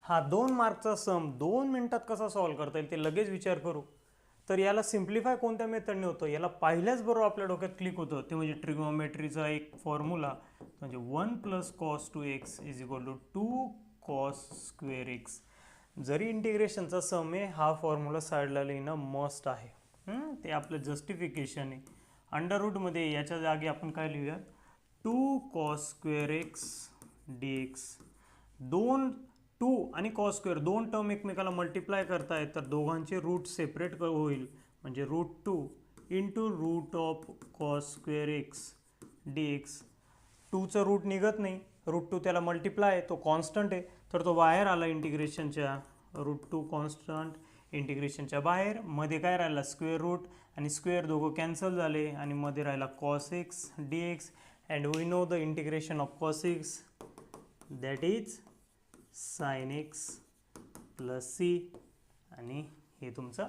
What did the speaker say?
हा 2 मार्कचा सम 2 मिनिटात कसा सॉल्व्ह करता येईल ते लगेच विचार करू. तर याला सिम्प्लिफाय कोणत्या मेथडने होतं, याला पाहिल्याच बरोबर आपल्या डोक्यात क्लिक होतं, ते म्हणजे ट्रिग्नोमेट्रीचा एक फॉर्म्युला, म्हणजे 1 + cos 2x = 2 cos square x. जरी इंटिग्रेशनचा सम आहे, हा फॉर्म्युला साईडला लिहिणं मस्ट आहे. ते आपलं जस्टिफिकेशन आहे. अंडर रूटमध्ये याच्या जागी आपण काय लिहूयात, 2 cos स्क्वेअर x dx. 2 आणि cos स्क्वेअर दोन टर्म एकमेकाला मल्टिप्लाय करतायत, तर दोघांचे रूट सेपरेट होईल, म्हणजे √2 into √cos square x dx. 2चं रूट निघत नाही, √2 त्याला मल्टिप्लाय आहे, तो कॉन्स्टंट आहे, तर तो बाहेर आला इंटिग्रेशनच्या, √2 कॉन्स्टंट इंटिग्रेशनच्या बाहेर. मध्ये काय राहिला, स्क्वेअर रूट आणि स्क्वेअर दोघं कॅन्सल झाले, आणि मध्ये राहिला cos x dx. And we know the integration of cos x, that is sin x + c, आणि हे तुमचं